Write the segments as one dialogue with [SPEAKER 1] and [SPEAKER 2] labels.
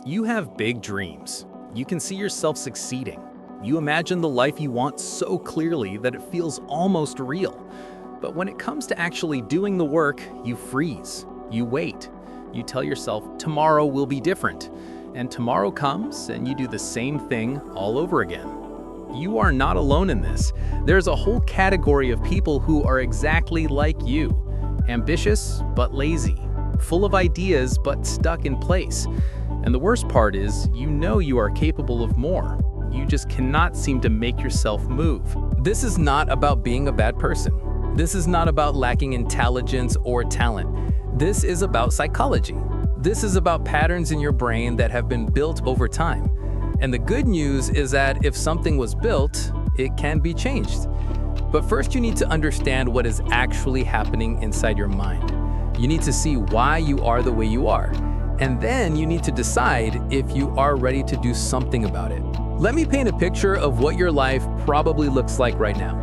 [SPEAKER 1] You have big dreams. You can see yourself succeeding. You imagine the life you want so clearly that it feels almost real. But when it comes to actually doing the work, you freeze. You wait. You tell yourself tomorrow will be different. And tomorrow comes and you do the same thing all over again. You are not alone in this. There's a whole category of people who are exactly like you. Ambitious but lazy. Full of ideas but stuck in place. And the worst part is, you know you are capable of more. You just cannot seem to make yourself move.
[SPEAKER 2] This is not about being a bad person. This is not about lacking intelligence or talent. This is about psychology. This is about patterns in your brain that have been built over time. And the good news is that if something was built, it can be changed. But first you need to understand what is actually happening inside your mind. You need to see why you are the way you are. And then you need to decide if you are ready to do something about it. Let me paint a picture of what your life probably looks like right now.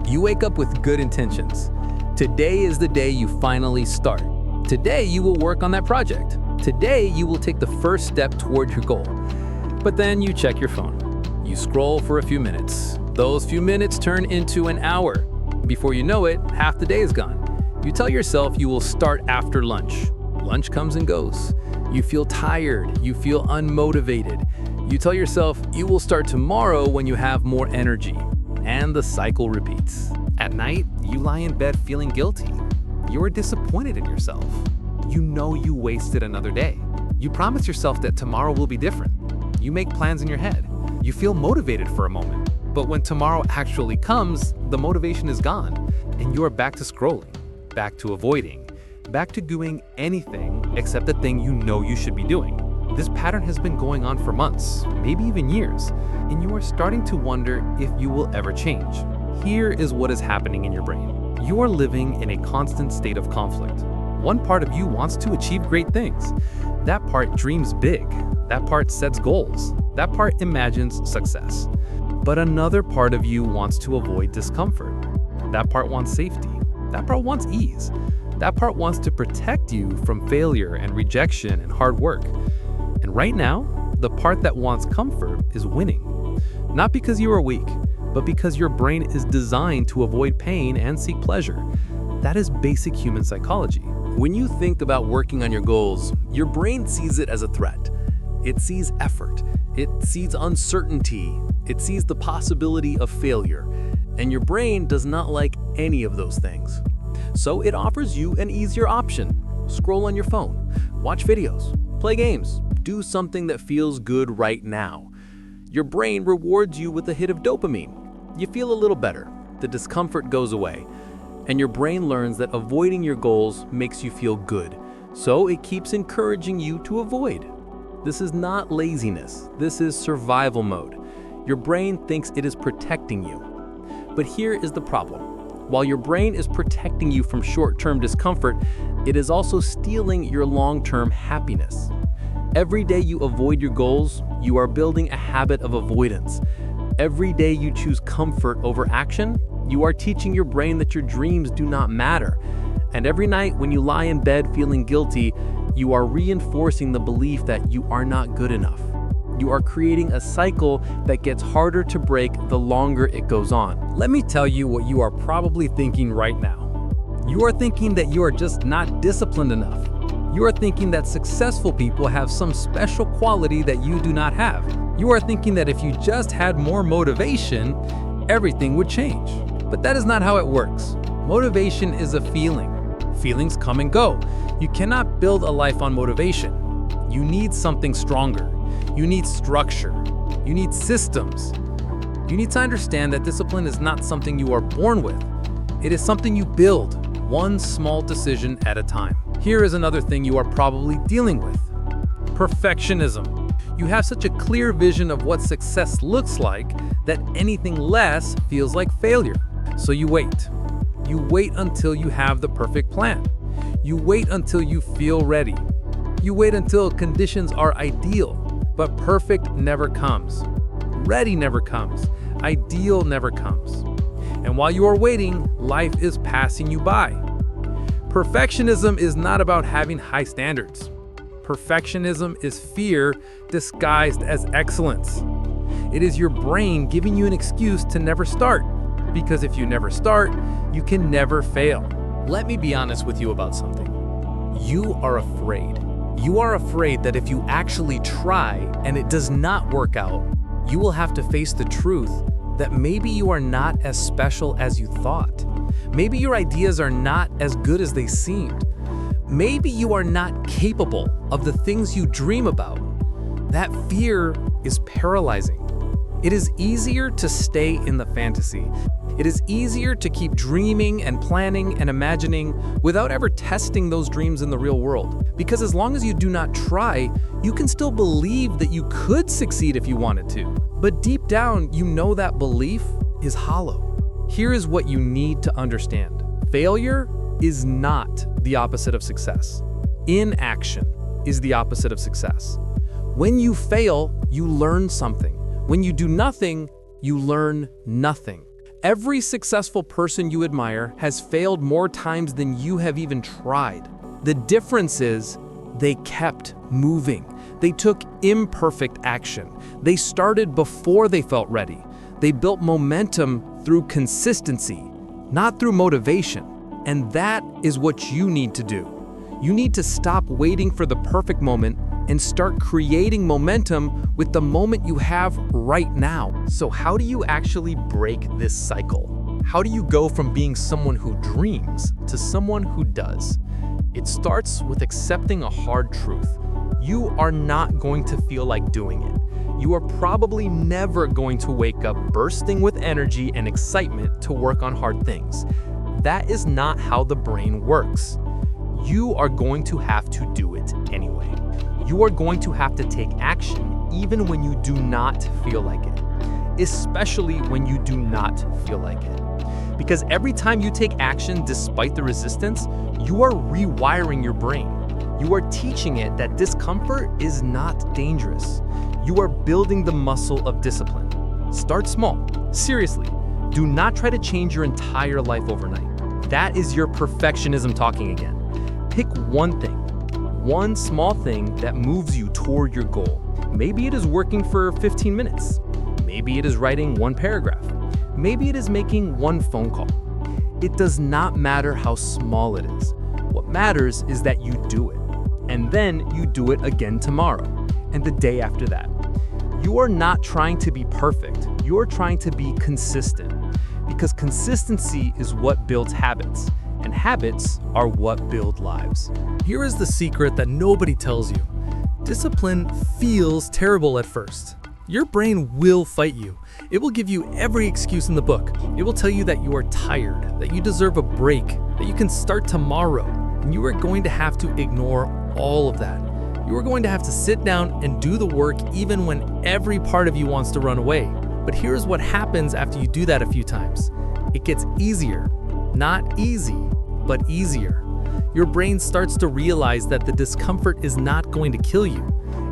[SPEAKER 2] You wake up with good intentions. Today is the day you finally start. Today you will work on that project. Today you will take the first step toward your goal. But then you check your phone. You scroll for a few minutes. Those few minutes turn into an hour. Before you know it, half the day is gone. You tell yourself you will start after lunch. Lunch comes and goes. You feel tired. You feel unmotivated. You tell yourself you will start tomorrow when you have more energy. And the cycle repeats.
[SPEAKER 1] At night, you lie in bed feeling guilty. You are disappointed in yourself. You know you wasted another day. You promise yourself that tomorrow will be different. You make plans in your head. You feel motivated for a moment. But when tomorrow actually comes, the motivation is gone. And you are back to scrolling, back to avoiding, back to doing anything except the thing you know you should be doing. This pattern has been going on for months, maybe even years, and you are starting to wonder if you will ever change. Here is what is happening in your brain. You are living in a constant state of conflict. One part of you wants to achieve great things. That part dreams big. That part sets goals. That part imagines success. But another part of you wants to avoid discomfort. That part wants safety. That part wants ease. That part wants to protect you from failure and rejection and hard work. And right now, the part that wants comfort is winning. Not because you are weak, but because your brain is designed to avoid pain and seek pleasure. That is basic human psychology.
[SPEAKER 2] When you think about working on your goals, your brain sees it as a threat. It sees effort. It sees uncertainty. It sees the possibility of failure. And your brain does not like any of those things. So it offers you an easier option. Scroll on your phone, watch videos, play games, do something that feels good right now. Your brain rewards you with a hit of dopamine. You feel a little better. The discomfort goes away. And your brain learns that avoiding your goals makes you feel good. So it keeps encouraging you to avoid. This is not laziness. This is survival mode. Your brain thinks it is protecting you. But here is the problem. While your brain is protecting you from short-term discomfort, it is also stealing your long-term happiness. Every day you avoid your goals, you are building a habit of avoidance. Every day you choose comfort over action, you are teaching your brain that your dreams do not matter. And every night when you lie in bed feeling guilty, you are reinforcing the belief that you are not good enough. You are creating a cycle that gets harder to break the longer it goes on. Let me tell you what you are probably thinking right now. You are thinking that you are just not disciplined enough. You are thinking that successful people have some special quality that you do not have. You are thinking that if you just had more motivation, everything would change. But that is not how it works. Motivation is a feeling. Feelings come and go. You cannot build a life on motivation. You need something stronger. You need structure. You need systems. You need to understand that discipline is not something you are born with. It is something you build, one small decision at a time. Here is another thing you are probably dealing with. Perfectionism. You have such a clear vision of what success looks like that anything less feels like failure. So you wait. You wait until you have the perfect plan. You wait until you feel ready. You wait until conditions are ideal, but perfect never comes. Ready never comes. Ideal never comes. And while you are waiting, life is passing you by. Perfectionism is not about having high standards. Perfectionism is fear disguised as excellence. It is your brain giving you an excuse to never start, because if you never start, you can never fail. Let me be honest with you about something. You are afraid. You are afraid that if you actually try and it does not work out, you will have to face the truth that maybe you are not as special as you thought. Maybe your ideas are not as good as they seemed. Maybe you are not capable of the things you dream about. That fear is paralyzing. It is easier to stay in the fantasy. It is easier to keep dreaming and planning and imagining without ever testing those dreams in the real world. Because as long as you do not try, you can still believe that you could succeed if you wanted to. But deep down, you know that belief is hollow. Here is what you need to understand. Failure is not the opposite of success. Inaction is the opposite of success. When you fail, you learn something. When you do nothing, you learn nothing. Every successful person you admire has failed more times than you have even tried. The difference is they kept moving. They took imperfect action. They started before they felt ready. They built momentum through consistency, not through motivation. And that is what you need to do. You need to stop waiting for the perfect moment and start creating momentum with the moment you have right now. So how do you actually break this cycle? How do you go from being someone who dreams to someone who does? It starts with accepting a hard truth. You are not going to feel like doing it. You are probably never going to wake up bursting with energy and excitement to work on hard things. That is not how the brain works. You are going to have to do it anyway. You are going to have to take action even when you do not feel like it, especially when you do not feel like it. Because every time you take action despite the resistance, you are rewiring your brain. You are teaching it that discomfort is not dangerous. You are building the muscle of discipline. Start small. Seriously, do not try to change your entire life overnight. That is your perfectionism talking again. Pick one thing. One small thing that moves you toward your goal. Maybe it is working for 15 minutes. Maybe it is writing one paragraph. Maybe it is making one phone call. It does not matter how small it is. What matters is that you do it. And then you do it again tomorrow and the day after that. You are not trying to be perfect. You are trying to be consistent, because consistency is what builds habits. And habits are what build lives. Here is the secret that nobody tells you. Discipline feels terrible at first. Your brain will fight you. It will give you every excuse in the book. It will tell you that you are tired, that you deserve a break, that you can start tomorrow. And you are going to have to ignore all of that. You are going to have to sit down and do the work even when every part of you wants to run away. But here's what happens after you do that a few times. It gets easier. Not easy, but easier. Your brain starts to realize that the discomfort is not going to kill you.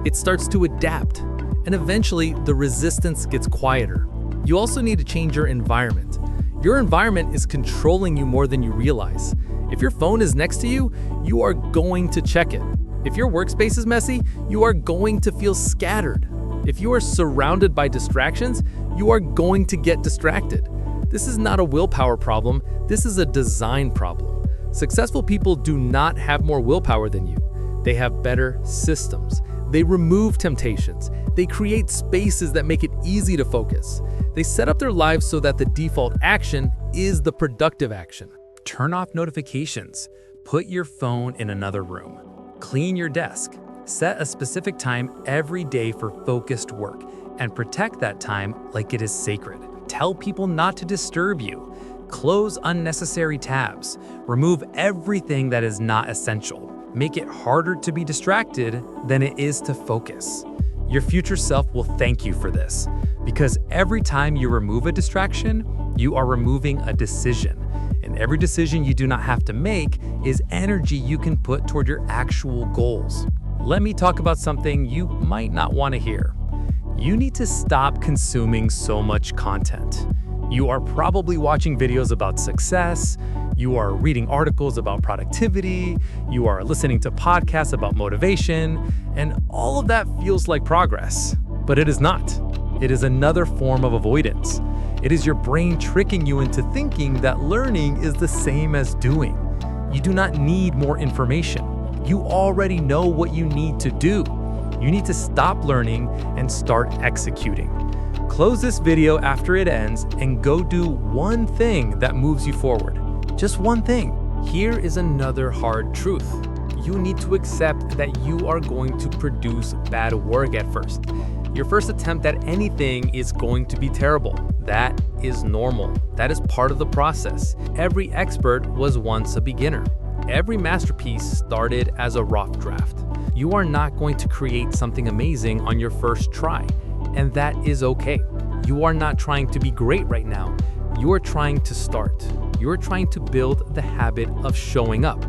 [SPEAKER 2] It starts to adapt, and eventually the resistance gets quieter. You also need to change your environment. Your environment is controlling you more than you realize. If your phone is next to you, you are going to check it. If your workspace is messy, you are going to feel scattered. If you are surrounded by distractions, you are going to get distracted. This is not a willpower problem, this is a design problem. Successful people do not have more willpower than you. They have better systems. They remove temptations. They create spaces that make it easy to focus. They set up their lives so that the default action is the productive action. Turn off notifications. Put your phone in another room. Clean your desk. Set a specific time every day for focused work, and protect that time like it is sacred. Tell people not to disturb you. Close unnecessary tabs. Remove everything that is not essential. Make it harder to be distracted than it is to focus. Your future self will thank you for this, because every time you remove a distraction, you are removing a decision. And every decision you do not have to make is energy you can put toward your actual goals. Let me talk about something you might not want to hear. You need to stop consuming so much content. You are probably watching videos about success.
[SPEAKER 3] You are reading articles about productivity, you are listening to podcasts about motivation, and all of that feels like progress. But it is not. It is another form of avoidance. It is your brain tricking you into thinking that learning is the same as doing. You do not need more information. You already know what you need to do. You need to stop learning and start executing. Close this video after it ends and go do one thing that moves you forward. Just one thing. Here is another hard truth. You need to accept that you are going to produce bad work at first. Your first attempt at anything is going to be terrible. That is normal. That is part of the process. Every expert was once a beginner. Every masterpiece started as a rough draft. You are not going to create something amazing on your first try, and that is okay. You are not trying to be great right now. You are trying to start. You are trying to build the habit of showing up.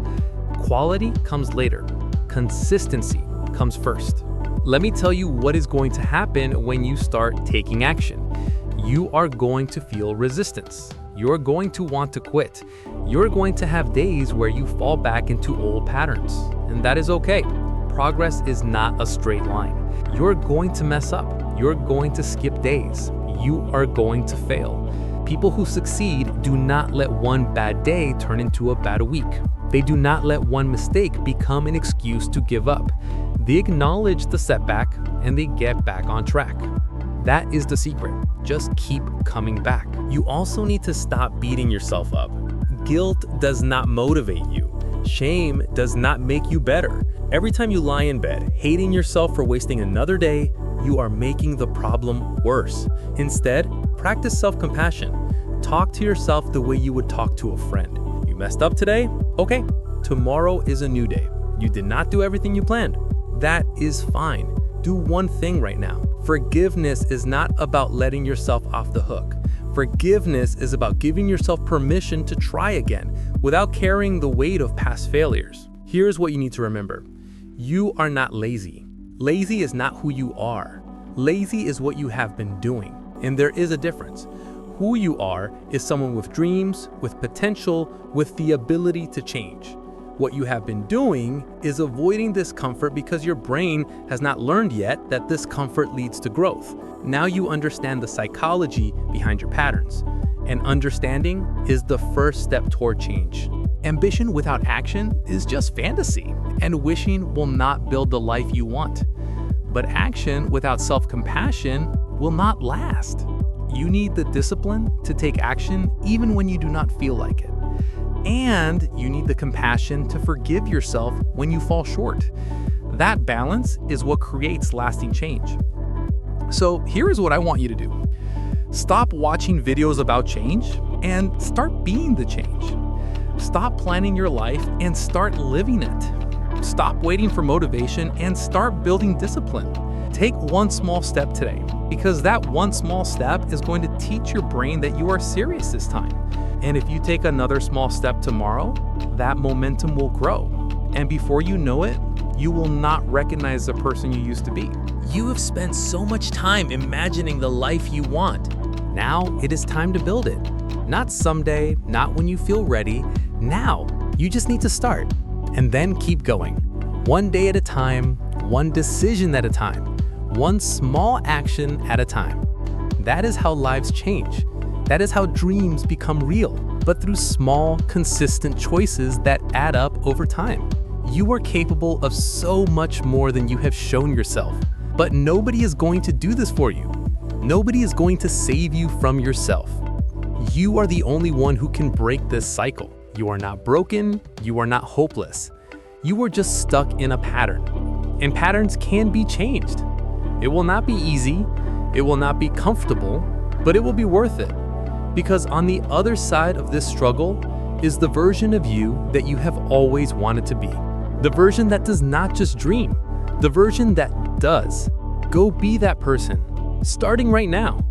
[SPEAKER 3] Quality comes later. Consistency comes first. Let me tell you what is going to happen when you start taking action. You are going to feel resistance. You're going to want to quit. You're going to have days where you fall back into old patterns, and that is okay. Progress is not a straight line. You're going to mess up. You're going to skip days. You are going to fail. People who succeed do not let one bad day turn into a bad week. They do not let one mistake become an excuse to give up. They acknowledge the setback and they get back on track. That is the secret. Just keep coming back. You also need to stop beating yourself up. Guilt does not motivate you. Shame does not make you better. Every time you lie in bed, hating yourself for wasting another day, you are making the problem worse. Instead, practice self-compassion. Talk to yourself the way you would talk to a friend. You messed up today? Okay, tomorrow is a new day. You did not do everything you planned. That is fine. Do one thing right now. Forgiveness is not about letting yourself off the hook. Forgiveness is about giving yourself permission to try again without carrying the weight of past failures. Here's what you need to remember. You are not lazy. Lazy is not who you are. Lazy is what you have been doing, and there is a difference. Who you are is someone with dreams, with potential, with the ability to change. What you have been doing is avoiding discomfort because your brain has not learned yet that discomfort leads to growth. Now you understand the psychology behind your patterns, and understanding is the first step toward change. Ambition without action is just fantasy, and wishing will not build the life you want. But action without self-compassion will not last. You need the discipline to take action even when you do not feel like it. And you need the compassion to forgive yourself when you fall short. That balance is what creates lasting change. So here is what I want you to do. Stop watching videos about change and start being the change. Stop planning your life and start living it. Stop waiting for motivation and start building discipline. Take one small step today, because that one small step is going to teach your brain that you are serious this time. And if you take another small step tomorrow, that momentum will grow. And before you know it, you will not recognize the person you used to be. You have spent so much time imagining the life you want. Now it is time to build it. Not someday, not when you feel ready. Now, you just need to start and then keep going. One day at a time, one decision at a time, one small action at a time. That is how lives change. That is how dreams become real, but through small, consistent choices that add up over time. You are capable of so much more than you have shown yourself, but nobody is going to do this for you. Nobody is going to save you from yourself. You are the only one who can break this cycle. You are not broken, you are not hopeless. You are just stuck in a pattern, and patterns can be changed. It will not be easy, it will not be comfortable, but it will be worth it. Because on the other side of this struggle is the version of you that you have always wanted to be. The version that does not just dream, the version that does. Go be that person, starting right now.